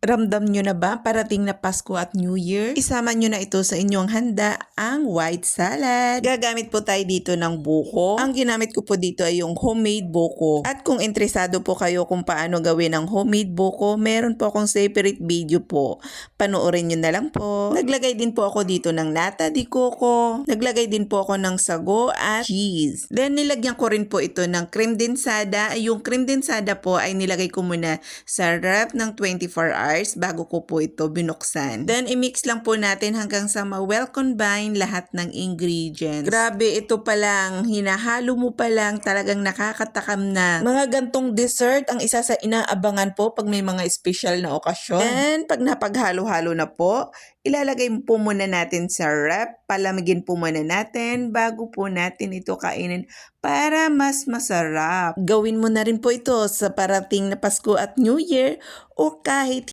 Ramdam nyo na ba parating na Pasko at New Year? Isama nyo na ito sa inyong handa, ang white salad. Gagamit po tayo dito ng buko. Ang ginamit ko po dito ay yung homemade buko. At kung interesado po kayo kung paano gawin ang homemade buko, meron po akong separate video po. Panoorin nyo na lang po. Naglagay din po ako dito ng nata di coco. Naglagay din po ako ng sago at cheese. Then nilagyan ko rin po ito ng cream densada. Yung cream densada po ay nilagay ko muna sa ref ng 24 hours bago ko po ito binuksan. Then i-mix lang po natin hanggang sa ma-well combine lahat ng ingredients. Grabe, ito pa lang, hinahalo mo pa lang, talagang nakakatakam na. Mga gantong dessert ang isa sa inaabangan po pag may mga special na okasyon. And pag napaghalo-halo na po, ilalagay po muna natin sa ref, palamigin po muna natin bago po natin ito kainin para mas masarap. Gawin mo na rin po ito sa parating na Pasko at New Year o kahit